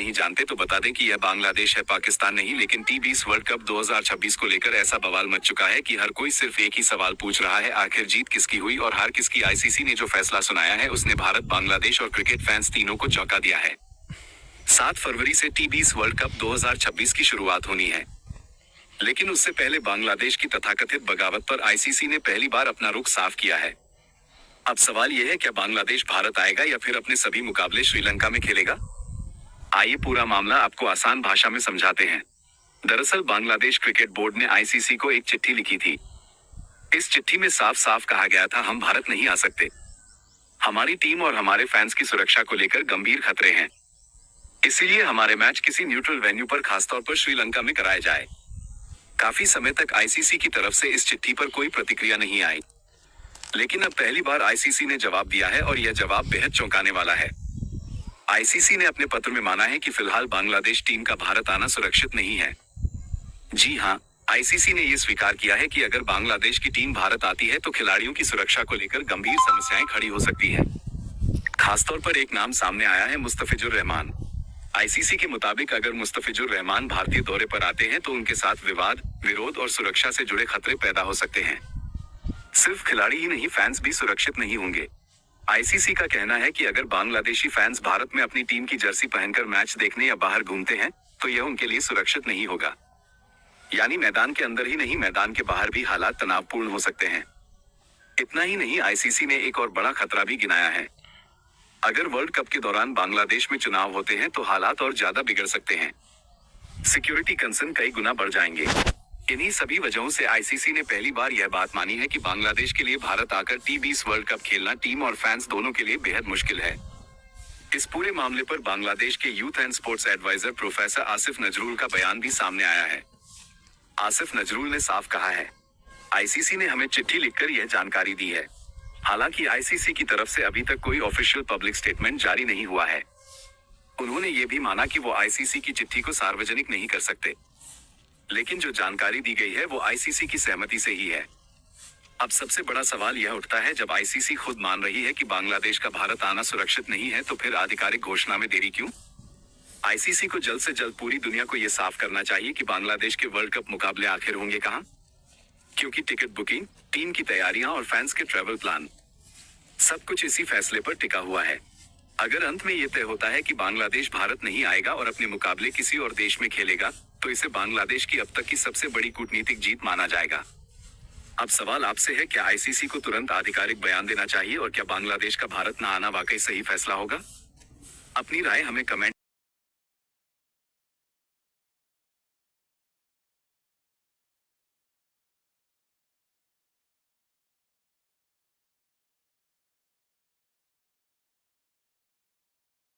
नहीं जानते तो बता दें कि यह बांग्लादेश है, पाकिस्तान नहीं। लेकिन टी20 वर्ल्ड कप 2026 को लेकर ऐसा बवाल मच चुका है कि हर कोई सिर्फ एक ही सवाल पूछ रहा है, आखिर जीत किसकी हुई और हार किसकी। आईसीसी ने जो फैसला सुनाया है उसने भारत, बांग्लादेश और क्रिकेट फैंस तीनों को चौंका दिया है। 7 फरवरी से टी20 वर्ल्ड कप 2026 की शुरुआत होनी है, लेकिन उससे पहले बांग्लादेश की तथाकथित बगावत पर आईसीसी ने पहली बार अपना रुख साफ किया है। अब सवाल यह है, क्या बांग्लादेश भारत आएगा या फिर अपने सभी मुकाबले श्रीलंका में खेलेगा? आइए पूरा मामला आपको आसान भाषा में समझाते हैं। दरअसल बांग्लादेश क्रिकेट बोर्ड ने आईसीसी को एक चिट्ठी लिखी थी। इस चिट्ठी में साफ साफ कहा गया था, हम भारत नहीं आ सकते। हमारी टीम और हमारे फैंस की सुरक्षा को लेकर गंभीर खतरे हैं, इसीलिए हमारे मैच किसी न्यूट्रल वेन्यू पर, खासतौर पर श्रीलंका में कराए जाए। काफी समय तक आईसीसी की तरफ से इस चिट्ठी पर कोई प्रतिक्रिया नहीं आई, लेकिन अब पहली बार आईसीसी ने जवाब दिया है और यह जवाब बेहद चौंकाने वाला है। आईसीसी ने अपने पत्र में माना है कि फिलहाल बांग्लादेश टीम का भारत आना सुरक्षित नहीं है। जी हां, आईसीसी ने यह स्वीकार किया है कि अगर बांग्लादेश की टीम भारत आती है तो खिलाड़ियों की सुरक्षा को लेकर गंभीर समस्याएं खड़ी हो सकती हैं। खासतौर पर एक नाम सामने आया है, मुस्तफिजुर रहमान। आईसीसी के मुताबिक अगर मुस्तफिजुर रहमान भारतीय दौरे पर आते हैं तो उनके साथ विवाद, विरोध और सुरक्षा से जुड़े खतरे पैदा हो सकते हैं। सिर्फ खिलाड़ी ही नहीं, फैंस भी सुरक्षित नहीं होंगे। आईसीसी का कहना है कि अगर बांग्लादेशी फैंस भारत में अपनी टीम की जर्सी पहनकर मैच देखने या बाहर घूमते हैं तो यह उनके लिए सुरक्षित नहीं होगा। यानी मैदान के अंदर ही नहीं, मैदान के बाहर भी हालात तनावपूर्ण हो सकते हैं। इतना ही नहीं, आईसीसी ने एक और बड़ा खतरा भी गिनाया है। अगर वर्ल्ड कप के दौरान बांग्लादेश में चुनाव होते हैं तो हालात और ज्यादा बिगड़ सकते हैं। सिक्योरिटी कंसर्न कई गुना बढ़ जाएंगे। इन्हीं सभी वजहों से आईसीसी ने पहली बार यह बात मानी है कि बांग्लादेश के लिए भारत आकर टी20 वर्ल्ड कप खेलना टीम और फैंस दोनों के लिए बेहद मुश्किल है। इस पूरे मामले पर बांग्लादेश के youth and sports adviser professor Asif Nazrul का बयान भी सामने आया है। आसिफ नजरुल ने साफ कहा है, आईसीसी ने हमें चिट्ठी लिखकर यह जानकारी दी है। हालांकि आईसीसी की तरफ से अभी तक कोई ऑफिशियल पब्लिक स्टेटमेंट जारी नहीं हुआ है। उन्होंने ये भी माना कि वो आईसीसी की चिट्ठी को सार्वजनिक नहीं कर सकते, लेकिन जो जानकारी दी गई है वो आईसीसी की सहमति से ही है। अब सबसे बड़ा सवाल यह उठता है, जब आईसीसी खुद मान रही है कि बांग्लादेश का भारत आना सुरक्षित नहीं है तो फिर आधिकारिक घोषणा में देरी क्यों? आईसीसी को जल्द से जल्द पूरी दुनिया को यह साफ करना चाहिए कि बांग्लादेश के वर्ल्ड कप मुकाबले आखिर होंगे कहां, क्योंकि टिकट बुकिंग, टीम की तैयारियां और फैंस के ट्रैवल प्लान, सब कुछ इसी फैसले पर टिका हुआ है। अगर अंत में यह तय होता है कि बांग्लादेश भारत नहीं आएगा और अपने मुकाबले किसी और देश में खेलेगा तो इसे बांग्लादेश की अब तक की सबसे बड़ी कूटनीतिक जीत माना जाएगा। अब सवाल आपसे है, क्या आईसीसी को तुरंत आधिकारिक बयान देना चाहिए और क्या बांग्लादेश का भारत न आना वाकई सही फैसला होगा? अपनी राय हमें कमेंट